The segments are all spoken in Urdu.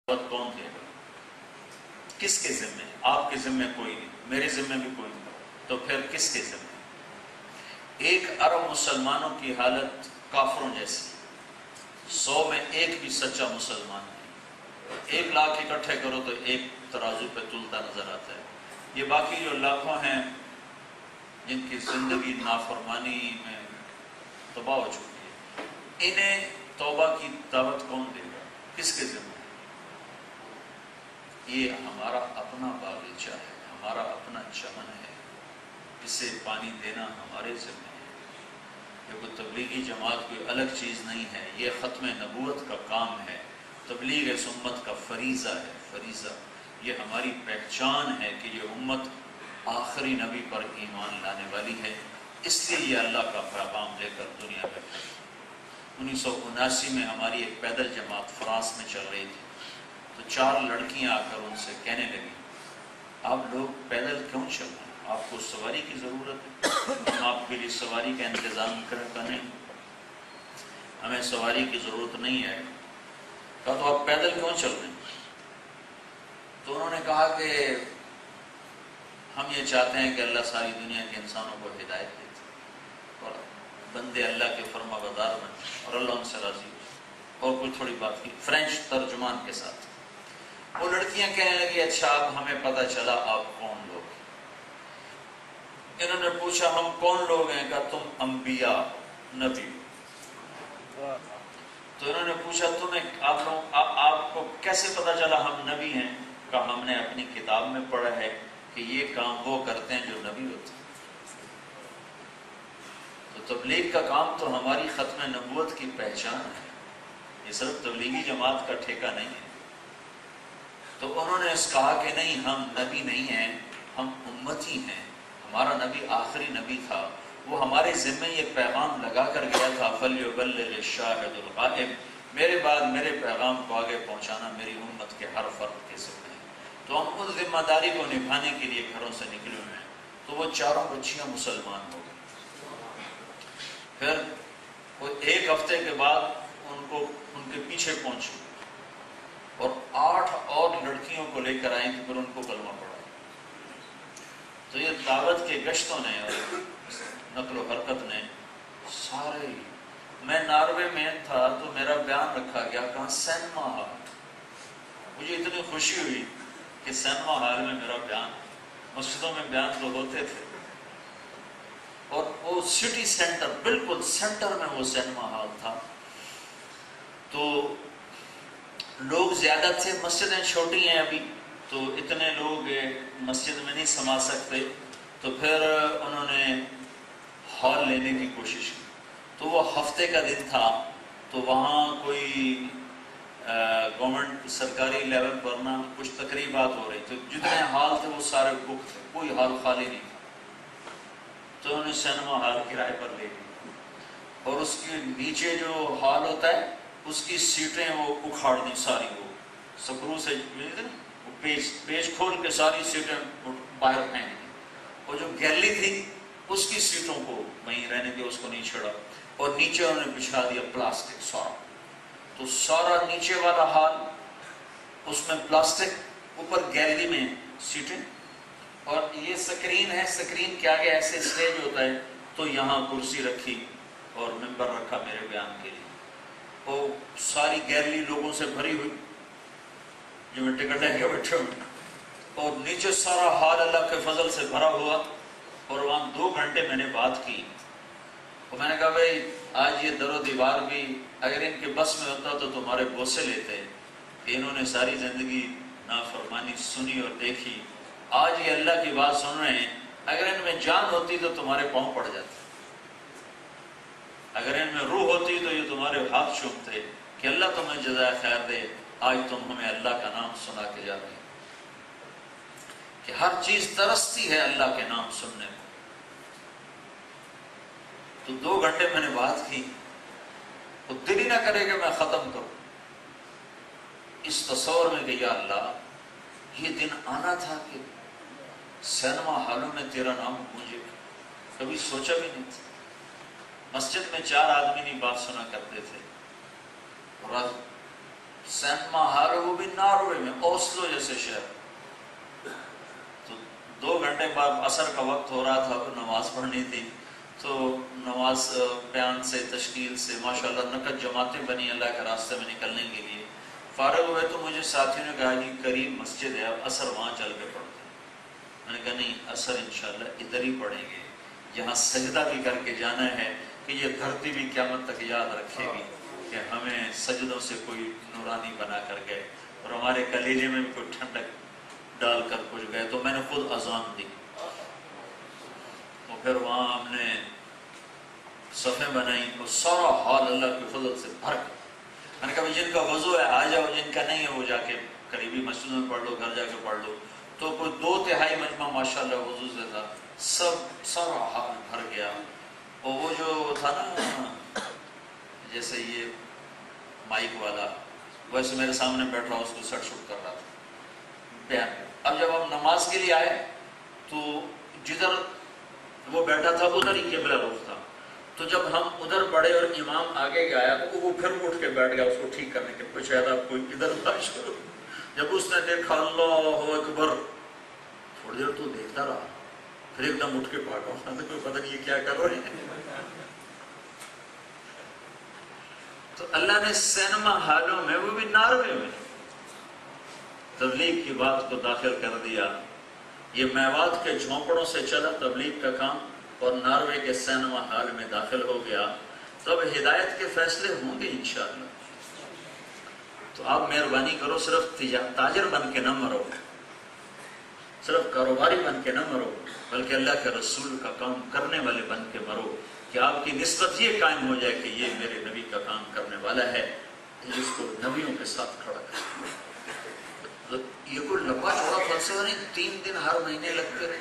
کون دے گا؟ کس کے ذمے؟ آپ کے ذمے کوئی نہیں، میرے ذمے بھی کوئی نہیں، تو پھر کس کے ذمے؟ 1 ارب مسلمانوں کی حالت کافروں جیسی، 100 میں 1 بھی سچا مسلمان نہیں۔ 1 لاکھ اکٹھے کرو تو 1 ترازو پہ تلتا نظر آتا ہے۔ یہ باقی جو لاکھوں ہیں جن کی زندگی نافرمانی میں تباہ ہو چکی ہے، انہیں توبہ کی دعوت کون دے گا؟ کس کے ذمہ؟ یہ ہمارا اپنا باغیچہ ہے، ہمارا اپنا چمن ہے، اسے پانی دینا ہمارے ذمہ ہے۔ یہ کوئی تبلیغی جماعت کوئی الگ چیز نہیں ہے، یہ ختم نبوت کا کام ہے، تبلیغ اس امت کا فریضہ ہے، فریضہ۔ یہ ہماری پہچان ہے کہ یہ امت آخری نبی پر ایمان لانے والی ہے، اس لیے یہ اللہ کا پیغام لے کر دنیا میں ہے۔ 1979 میں ہماری ایک پیدل جماعت فرانس میں چل رہی تھی، تو 4 لڑکیاں آ کر ان سے کہنے لگی، آپ لوگ پیدل کیوں چل رہے ہیں؟ آپ کو سواری کی ضرورت ہے؟ ہم آپ کے لیے سواری کا انتظام کریں، ہمیں سواری کی ضرورت نہیں ہے۔ کہا تو آپ پیدل کیوں چل رہے ہیں؟ تو انہوں نے کہا کہ ہم یہ چاہتے ہیں کہ اللہ ساری دنیا کے انسانوں کو ہدایت دیتے اور بندے اللہ کے فرما بردار بنے اور اللہ ان سے راضی ہو۔ اور کوئی تھوڑی بات کی فرینچ ترجمان کے ساتھ۔ وہ لڑکیاں کہنے لگی، اچھا اب ہمیں پتہ چلا آپ کون لوگ ہیں۔ انہوں نے پوچھا ہم کون لوگ ہیں؟ کہا تم انبیاء، نبی۔ تو انہوں نے پوچھا آپ کو کیسے پتہ چلا ہم نبی ہیں؟ کہا ہم نے اپنی کتاب میں پڑھا ہے کہ یہ کام وہ کرتے ہیں جو نبی ہوتے ہیں۔ تو تبلیغ کا کام تو ہماری ختم نبوت کی پہچان ہے، یہ صرف تبلیغی جماعت کا ٹھیکہ نہیں ہے۔ تو انہوں نے کہا کہ نہیں، ہم نبی نہیں ہیں، ہم امتی ہیں، ہمارا نبی آخری نبی تھا، وہ ہمارے ذمہ یہ پیغام لگا کر گیا تھا، فَلْيُبَلِّغِ الشَّاهِدُ الْغَائِبُ، میرے بعد میرے پیغام کو آگے پہنچانا میری امت کے ہر فرد کے ذمہ ہے۔ تو ہم اس ذمہ داری کو نبھانے کے لیے گھروں سے نکلے ہوئے ہیں۔ تو وہ 4 بچیاں مسلمان ہو گئی۔ پھر وہ 1 ہفتے کے بعد ان کے پیچھے پہنچی اور 8 اور لڑکیوں کو لے کر آئیں، پھر ان کو کلمہ پڑھا۔ تو یہ دعوت کے گشتوں نے اور نقل و حرکت نے سارے، میں ناروے میں تھا تو میرا بیان رکھا گیا، کہاں؟ Cinema hall. مجھے اتنی خوشی ہوئی کہ سینما ہال میں میرا بیان، مسجدوں میں بیان تو ہوتے تھے، اور وہ سٹی سینٹر، بالکل سینٹر میں وہ سینما ہال تھا۔ تو لوگ زیادہ تھے، مسجدیں چھوٹی ہیں ابھی، تو اتنے لوگ مسجد میں نہیں سما سکتے، تو پھر انہوں نے ہال لینے کی کوشش کی۔ تو وہ ہفتے کا دن تھا، تو وہاں کوئی گورنمنٹ سرکاری لیول پر نا کچھ تقریبات ہو رہی، تو جتنے ہال تھے وہ سارے بک تھے، کوئی ہال خالی نہیں تھا۔ تو انہوں نے سینما ہال کرائے پر لے لی، اور اس کے نیچے جو ہال ہوتا ہے اس کی سیٹیں وہ اکھاڑ دی ساری، وہ سکرو سے پیج کھول کے ساری سیٹیں باہر پھینک دی، اور جو گیلری تھی اس کی سیٹوں کو وہیں رہنے دیا، اس کو نہیں چھڑا، اور نیچے انہوں نے بچھا دیا پلاسٹک سارا۔ تو سارا نیچے والا ہال اس میں پلاسٹک، اوپر گیلری میں سیٹیں، اور یہ سکرین ہے، سکرین کے آگے ایسے اسٹیج ہوتا ہے، تو یہاں کرسی رکھی اور ممبر رکھا میرے بیان کے لیے، اور ساری گیلری لوگوں سے بھری ہوئی جو میں ٹکٹ لے کے بیٹھے ہوئے، اور نیچے سارا ہال اللہ کے فضل سے بھرا ہوا، اور وہاں 2 گھنٹے میں نے بات کی۔ اور میں نے کہا بھائی آج یہ در و دیوار بھی اگر ان کے بس میں ہوتا تو تمہارے بوسے لیتے کہ انہوں نے ساری زندگی نافرمانی سنی اور دیکھی، آج یہ اللہ کی بات سن رہے ہیں، اگر ان میں جان ہوتی تو تمہارے پاؤں پڑ جاتے، اگر ان میں روح ہوتی تو یہ تمہارے ہاتھ چومتے کہ اللہ تمہیں جزائے خیر دے، آج تم ہمیں اللہ کا نام سنا کے جا رہے ہیں، کہ ہر چیز ترستی ہے اللہ کے نام سننے کو۔ تو 2 گھنٹے میں نے بات کی، تو دل ہی نہ کرے کہ میں ختم کروں، اس تصور میں کہ یا اللہ یہ دن آنا تھا کہ سینما ہالوں میں تیرا نام گونجے، کبھی سوچا بھی نہیں تھا۔ مسجد میں 4 آدمی نہیں بات سنا کرتے تھے، اور سینما ہال وہ بھی نارو اوسلو جیسے شہر. تو 2 گھنٹے بعد عصر کا وقت ہو رہا تھا، نماز پڑھنی تھی. تو نماز بیان سے تشکیل سے ماشاءاللہ نقد جماعتیں بنی اللہ کے راستے میں نکلنے کے لیے. فارغ ہوئے تو مجھے ساتھیوں نے کہا کہ قریب مسجد ہے، اب عصر وہاں چل کے پڑھتے ہیں. میں نے کہا نہیں، عصر انشاءاللہ ادھر ہی پڑھیں گے، یہاں سجدہ بھی کر کے جانا ہے کہ یہ دھرتی بھی قیامت تک یاد رکھے گی کہ ہمیں سجدوں سے کوئی نورانی بنا کر گئے اور ہمارے کلیجے میں بھی کوئی ٹھنڈک ڈال کر کچھ گئے. تو میں نے خود اذان دی اور پھر وہاں ہم نے صفیں بنائی اور سارا حال اللہ کے فضل سے بھر گیا. میں نے کہا جن کا وضو ہے آ جاؤ، جن کا نہیں ہے وہ جا کے قریبی مسجدوں میں پڑھ لو، گھر جا کے پڑھ لو. تو کوئی 2/3 مجمع ماشاءاللہ وضو سے تھا، سارا حال بھر گیا. اور وہ جو تھا نا جیسے یہ مائک والا ویسے میرے سامنے بیٹھ رہا، اس کو سٹ شوٹ کر رہا تھا بیان. اب جب ہم نماز کے لیے آئے تو جدھر وہ بیٹھا تھا ادھر ہی قبلہ رخ تھا. تو جب ہم ادھر بڑھے اور امام آگے گیا تو وہ پھر اٹھ کے بیٹھ گیا اس کو ٹھیک کرنے کے، کچھ شاید آپ کوئی ادھر باش کرو. جب اس نے دیکھا اللہ اکبر، تھوڑی دیر تو دیکھتا رہا، پھر ایک دم اٹھ کے بھاگا. پتہ نہیں یہ کیا کر رہے ہیں. تو اللہ نے سینما ہالوں میں، وہ بھی ناروے میں، تبلیغ کی بات کو داخل کر دیا. یہ میوات کے جھونپڑوں سے چلا تبلیغ کا کام اور ناروے کے سینما ہال میں داخل ہو گیا. تو اب ہدایت کے فیصلے ہوں گے انشاءاللہ. تو آپ مہربانی کرو، صرف تاجر بن کے نہ مرو، صرف کاروباری بن کے نہ مرو، بلکہ اللہ کے رسول کا کام کرنے والے بن کے مرو کہ آپ کی نسبت یہ قائم ہو جائے کہ یہ میرے نبی کا کام کرنے والا ہے، جس کو نبیوں کے ساتھ کھڑا کر. یہ کوئی لمبا چوڑا فلسفہ نہیں. 3 دن ہر مہینے لگتے رہے،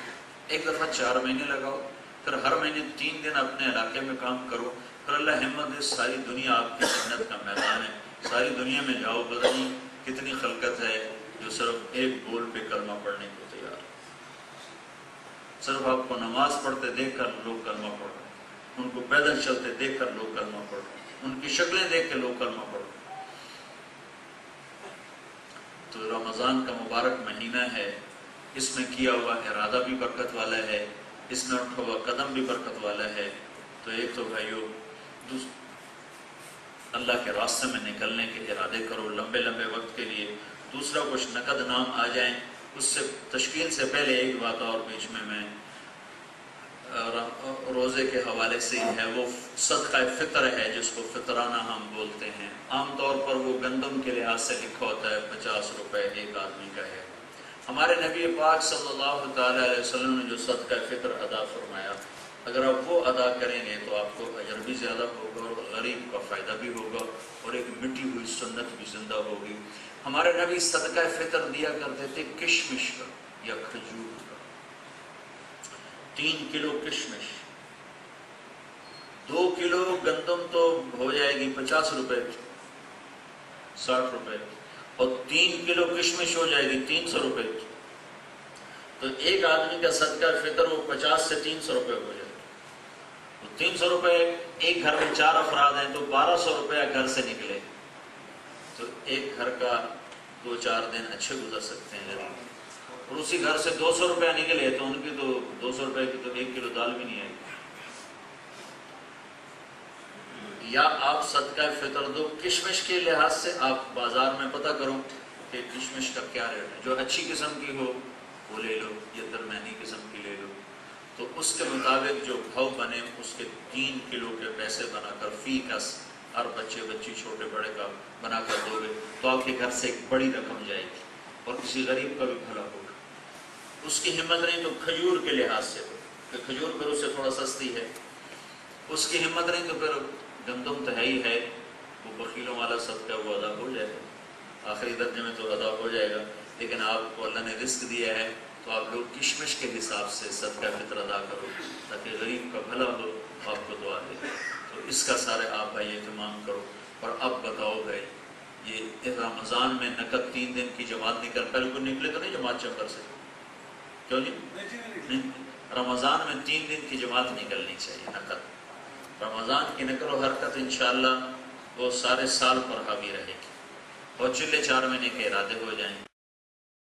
ایک دفعہ 4 مہینے لگاؤ، پھر ہر مہینے 3 دن اپنے علاقے میں کام کرو. پھر اللہ ہمت دے، ساری دنیا آپ کی جنت کا میدان ہے. ساری دنیا میں جاؤ، پتہ نہیں کتنی خلقت ہے جو صرف ایک بول پہ کلمہ پڑھنے کو تیار ہے. صرف آپ کو نماز پڑھتے دیکھ کر لوگ کلمہ پڑھ رہے ہیں، ان کو پیدل چلتے دیکھ کر لوگ کلمہ پڑھ رہے ہیں، ان کی شکلیں دیکھ کے لوگ کلمہ پڑھ رہے ہیں. تو رمضان کا مبارک مہینہ ہے، اس میں کیا ہوا ارادہ بھی برکت والا ہے، اس میں اٹھا ہوا قدم بھی برکت والا ہے. تو ایک تو بھائیو اللہ کے راستے میں نکلنے کے ارادے کرو لمبے لمبے وقت کے لیے. دوسرا کچھ نقد نام آ جائیں، اس سے تشکیل سے پہلے ایک بات اور بیچ میں روزے کے حوالے سے ہی ہے، وہ صدقہ فطر ہے جس کو فطرانہ ہم بولتے ہیں. عام طور پر وہ گندم کے لحاظ سے لکھا ہوتا ہے 50 روپے ایک آدمی کا ہے. ہمارے نبی پاک صلی اللہ تعالی علیہ وسلم نے جو صدقہ فطر ادا فرمایا، اگر آپ وہ ادا کریں گے تو آپ کو اجر بھی زیادہ ہوگا اور غریب کا فائدہ بھی ہوگا اور ایک مٹی ہوئی سنت بھی زندہ ہوگی. ہمارے نبی صدقہ فطر دیا کرتے تھے کشمش کا یا کھجور کا. 3 کلو کشمش، 2 کلو گندم تو ہو جائے گی 50 روپے 60 روپے، اور 3 کلو کشمش ہو جائے گی 300 روپے. تو ایک آدمی کا صدقہ فطر وہ 50 سے 300 روپے ہو جائے. تو 300 روپے، ایک گھر میں 4 افراد ہیں تو 1200 روپے گھر سے نکلے. تو ایک گھر کا 2-4 دن اچھے گزر سکتے ہیں. اور اسی گھر سے 200 روپے نکلے تو ان کی تو 200 روپے کی تو 1 کلو دال بھی نہیں آئے گی. یا آپ صدقہ فطر دو کشمش کے لحاظ سے. آپ بازار میں پتہ کرو کہ کشمش کا کیا ریٹ ہے، جو اچھی قسم کی ہو وہ لے لو یا درمیانی قسم کی لے لو. تو اس کے مطابق جو بھاؤ بنے اس کے 3 کلو کے پیسے بنا کر فی کس ہر بچے بچی چھوٹے بڑے کا بنا کر دو گے تو آپ کے گھر سے ایک بڑی رقم جائے گی اور کسی غریب کا بھی بھلا ہوگا. اس کی ہمت نہیں تو کھجور کے لحاظ سے ہو کہ کھجور پھر اس سے تھوڑا سستی ہے. اس کی ہمت نہیں تو پھر گندم تہائی ہے، وہ بخیلوں والا صدقہ وہ ادا ہو جائے گا، آخری درجے میں تو ادا ہو جائے گا. لیکن آپ کو اللہ نے رزق دیا ہے تو آپ لوگ کشمش کے حساب سے صدقہ فطر ادا کرو تاکہ غریب کا بھلا ہو، آپ کو دعا دے. تو اس کا سارے آپ بھائی اہتمام کرو. اور اب بتاؤ بھائی، یہ رمضان میں نقد 3 دن کی جماعت نکل، پہلے کو نکلے تو نہیں جماعت چمبر سے؟ کیوں نہیں؟ رمضان میں 3 دن کی جماعت نکلنی چاہیے نقد. رمضان کی نقل و حرکت انشاءاللہ وہ سارے سال پر حاوی رہے گی اور چلے 4 مہینے کے ارادے ہو جائیں.